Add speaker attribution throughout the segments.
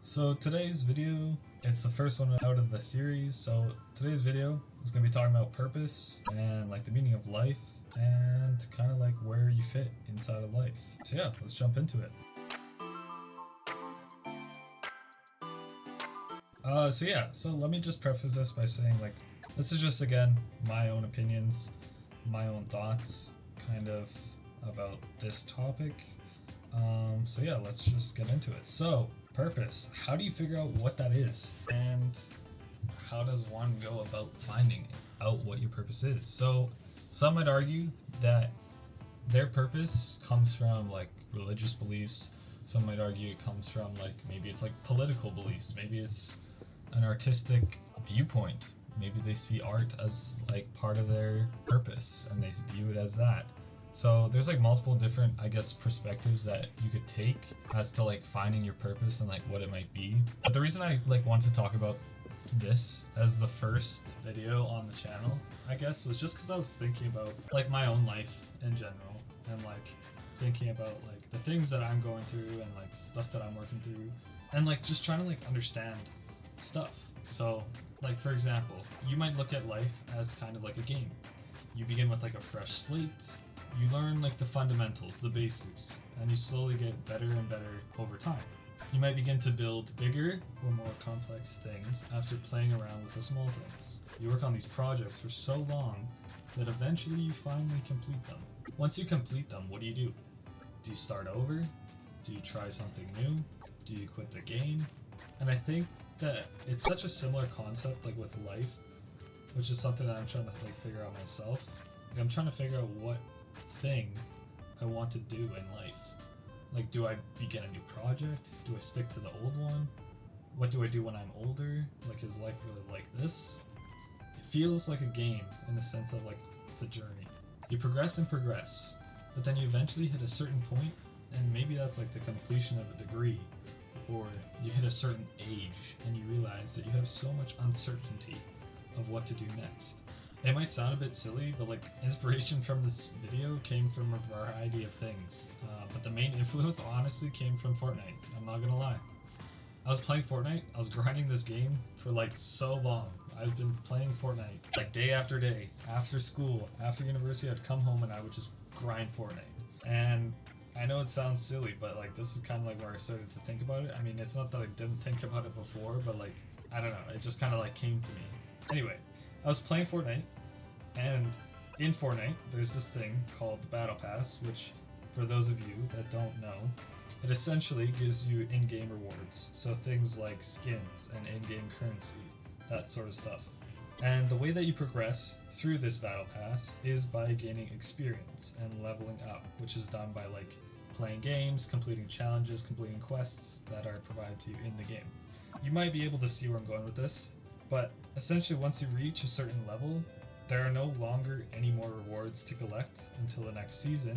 Speaker 1: So today's video, it's the first one out of the series, so today's video is going to be talking about purpose and like the meaning of life and kind of like where you fit inside of life. So yeah, let's jump into it. So let me just preface this by saying like, this is just again, my own opinions, my own thoughts kind of about this topic. So yeah, let's just get into it. So, purpose. How do you figure out what that is? And how does one go about finding out what your purpose is? So, some might argue that their purpose comes from like religious beliefs. Some might argue it comes from like maybe it's like political beliefs. Maybe it's an artistic viewpoint. Maybe they see art as like part of their purpose and they view it as that. So there's like multiple different, I guess, perspectives that you could take as to like finding your purpose and like what it might be. But the reason I like want to talk about this as the first video on the channel, I guess, was just because I was thinking about like my own life in general and like thinking about like the things that I'm going through and like stuff that I'm working through and like just trying to like understand stuff. So like for example, you might look at life as kind of like a game. You begin with like a fresh slate. You learn like the fundamentals, the basics, and you slowly get better and better over time. You might begin to build bigger or more complex things after playing around with the small things. You work on these projects for so long that eventually you finally complete them. Once you complete them, what do? Do you start over? Do you try something new? Do you quit the game? And I think that it's such a similar concept like with life, which is something that I'm trying to like figure out myself. Like, I'm trying to figure out what thing I want to do in life. Like, do I begin a new project? Do I stick to the old one? What do I do when I'm older? Like, is life really like this? It feels like a game in the sense of like the journey. You progress and progress, but then you eventually hit a certain point, and maybe that's like the completion of a degree, or you hit a certain age and you realize that you have so much uncertainty of what to do next. It might sound a bit silly, but like inspiration from this video came from a variety of things. But the main influence honestly came from Fortnite. I'm not gonna lie. I was playing Fortnite. I was grinding this game for like so long. I've been playing Fortnite like day after day. After school, after university, I'd come home and I would just grind Fortnite. And I know it sounds silly, but like this is kind of like where I started to think about it. I mean, it's not that I didn't think about it before, but like, I don't know. It just kind of like came to me. Anyway, I was playing Fortnite, and in Fortnite, there's this thing called the Battle Pass, which, for those of you that don't know, it essentially gives you in-game rewards. So things like skins and in-game currency, that sort of stuff. And the way that you progress through this Battle Pass is by gaining experience and leveling up, which is done by like playing games, completing challenges, completing quests that are provided to you in the game. You might be able to see where I'm going with this, but essentially once you reach a certain level, there are no longer any more rewards to collect until the next season,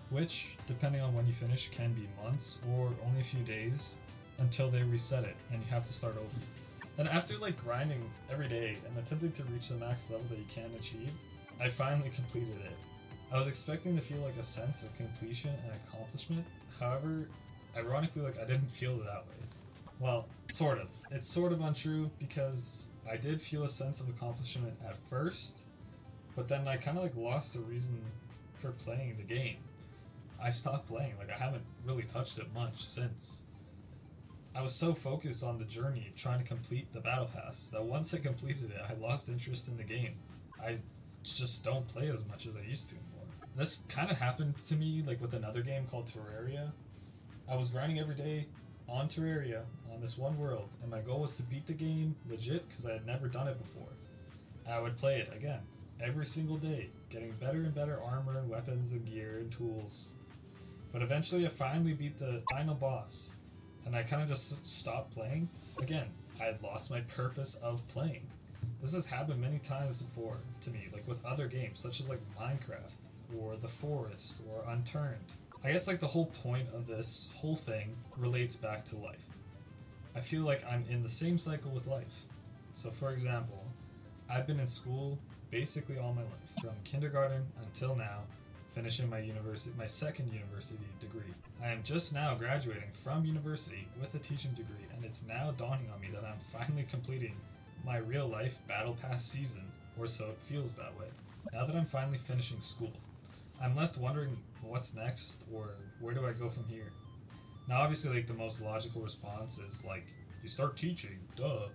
Speaker 1: which, depending on when you finish, can be months or only a few days until they reset it and you have to start over. Then after like grinding every day and attempting to reach the max level that you can achieve, I finally completed it. I was expecting to feel like a sense of completion and accomplishment, however, ironically like I didn't feel it that way. Well, sort of. It's sort of untrue because I did feel a sense of accomplishment at first, but then I kind of like lost the reason for playing the game. I stopped playing, like I haven't really touched it much since. I was so focused on the journey trying to complete the Battle Pass that once I completed it, I lost interest in the game. I just don't play as much as I used to anymore. This kind of happened to me like with another game called Terraria. I was grinding every day on Terraria, on this one world, and my goal was to beat the game legit because I had never done it before. I would play it again, every single day, getting better and better armor and weapons and gear and tools. But eventually I finally beat the final boss, and I kind of just stopped playing. Again, I had lost my purpose of playing. This has happened many times before to me, like with other games, such as like Minecraft, or The Forest, or Unturned. I guess like the whole point of this whole thing relates back to life. I feel like I'm in the same cycle with life. So for example, I've been in school basically all my life, from kindergarten until now, finishing my second university degree. I am just now graduating from university with a teaching degree, and it's now dawning on me that I'm finally completing my real life Battle Pass season, or so it feels that way. Now that I'm finally finishing school, I'm left wondering what's next, or where do I go from here? Now obviously like the most logical response is like, you start teaching, duh.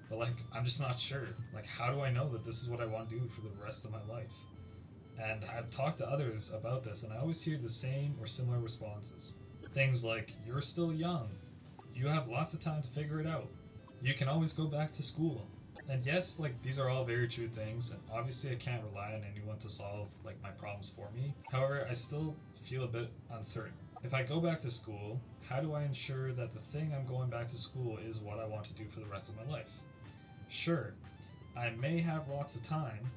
Speaker 1: But like, I'm just not sure. Like, how do I know that this is what I want to do for the rest of my life? And I've talked to others about this, and I always hear the same or similar responses. Things like, you're still young. You have lots of time to figure it out. You can always go back to school. And yes, like, these are all very true things, and obviously I can't rely on anyone to solve, like, my problems for me. However, I still feel a bit uncertain. If I go back to school, how do I ensure that the thing I'm going back to school is what I want to do for the rest of my life? Sure, I may have lots of time,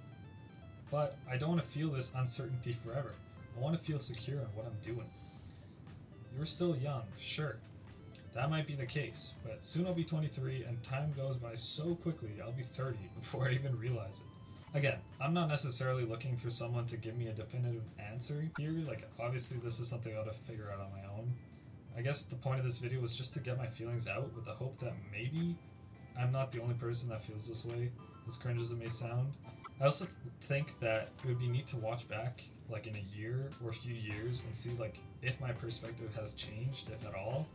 Speaker 1: but I don't want to feel this uncertainty forever. I want to feel secure in what I'm doing. You're still young, sure. That might be the case, but soon I'll be 23 and time goes by so quickly I'll be 30 before I even realize it. Again, I'm not necessarily looking for someone to give me a definitive answer here, like obviously this is something I ought to figure out on my own. I guess the point of this video was just to get my feelings out with the hope that maybe I'm not the only person that feels this way, as cringe as it may sound. I also think that it would be neat to watch back, like in a year or a few years, and see like if my perspective has changed, if at all.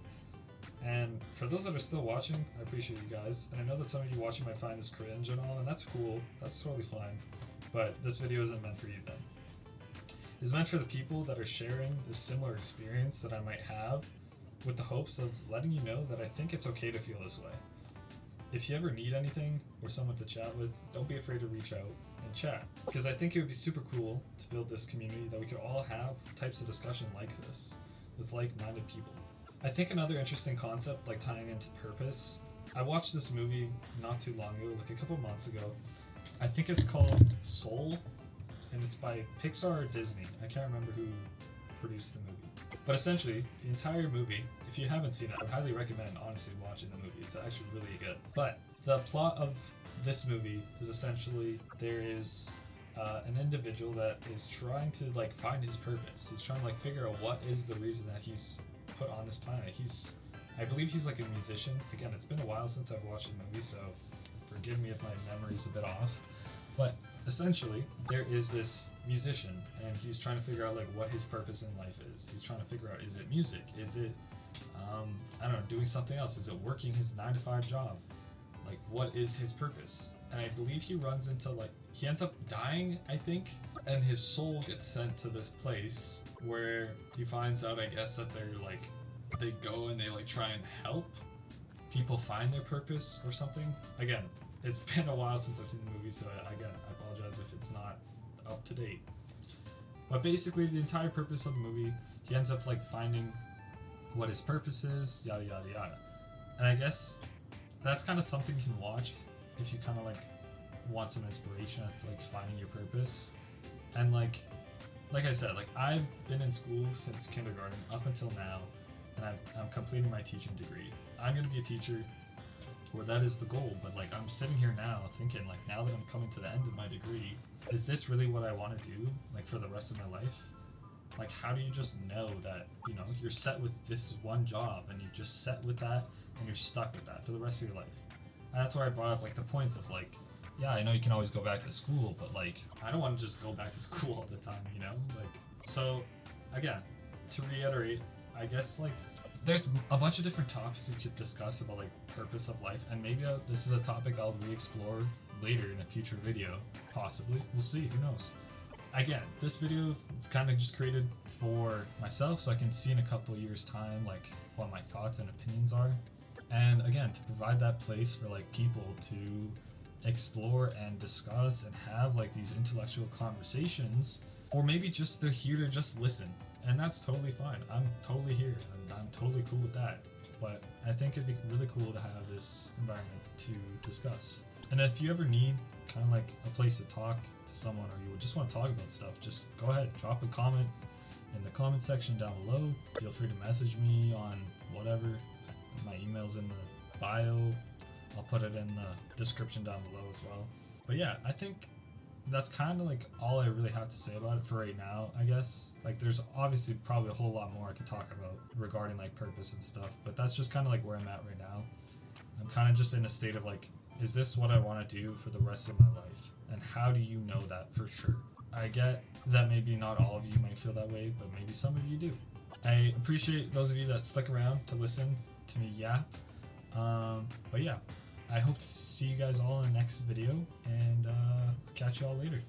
Speaker 1: And for those that are still watching, I appreciate you guys. And I know that some of you watching might find this cringe and all, and that's cool. That's totally fine. But this video isn't meant for you then. It's meant for the people that are sharing this similar experience that I might have, with the hopes of letting you know that I think it's okay to feel this way. If you ever need anything or someone to chat with, don't be afraid to reach out and chat. Because I think it would be super cool to build this community that we could all have types of discussion like this, with like-minded people. I think another interesting concept, like tying into purpose, I watched this movie not too long ago, like a couple months ago. I think it's called Soul, and it's by Pixar or Disney. I can't remember who produced the movie. But essentially, the entire movie, if you haven't seen it, I would highly recommend honestly watching the movie. It's actually really good. But the plot of this movie is essentially there is an individual that is trying to like find his purpose. He's trying to like figure out what is the reason that he's put on this planet. I believe he's like a musician. Again, it's been a while since I've watched the movie, so forgive me if my memory's a bit off. But essentially, there is this musician, and he's trying to figure out like what his purpose in life is. He's trying to figure out, is it music? Is it, I don't know, doing something else? Is it working his 9-to-5 job? Like, what is his purpose? And I believe he runs into like, he ends up dying, I think, and his soul gets sent to this place where he finds out, I guess, that they're like, they go and they like try and help people find their purpose or something. Again, it's been a while since I've seen the movie, so again, I apologize if it's not up to date. But basically, the entire purpose of the movie, he ends up like finding what his purpose is, yada yada yada. And I guess that's kind of something you can watch if you kind of like want some inspiration as to like finding your purpose. And like I said, like I've been in school since kindergarten up until now, and I'm completing my teaching degree. I'm gonna be a teacher, or that is the goal. But like I'm sitting here now thinking, like now that I'm coming to the end of my degree, is this really what I want to do, like for the rest of my life? Like how do you just know that, you know, you're set with this one job and you're just set with that and you're stuck with that for the rest of your life? And that's why I brought up like the points of like, yeah, I know you can always go back to school, but like I don't want to just go back to school all the time, you know? Like, so again, to reiterate, I guess like there's a bunch of different topics you could discuss about like purpose of life, and maybe this is a topic I'll re-explore later in a future video, possibly. We'll see, who knows. Again, this video is kind of just created for myself so I can see in a couple of years time like what my thoughts and opinions are, and again to provide that place for like people to explore and discuss and have like these intellectual conversations, or maybe just they're here to just listen, and that's totally fine. I'm totally here and I'm totally cool with that. But I think it'd be really cool to have this environment to discuss. And if you ever need kind of like a place to talk to someone, or you just want to talk about stuff, just go ahead, drop a comment in the comment section down below. Feel free to message me on whatever. My email's in the bio. I'll put it in the description down below as well. But yeah, I think that's kind of like all I really have to say about it for right now, I guess. Like, there's obviously probably a whole lot more I could talk about regarding like purpose and stuff, but that's just kind of like where I'm at right now. I'm kind of just in a state of like, is this what I want to do for the rest of my life? And how do you know that for sure? I get that maybe not all of you might feel that way, but maybe some of you do. I appreciate those of you that stuck around to listen to me yap. But yeah, I hope to see you guys all in the next video, and catch you all later.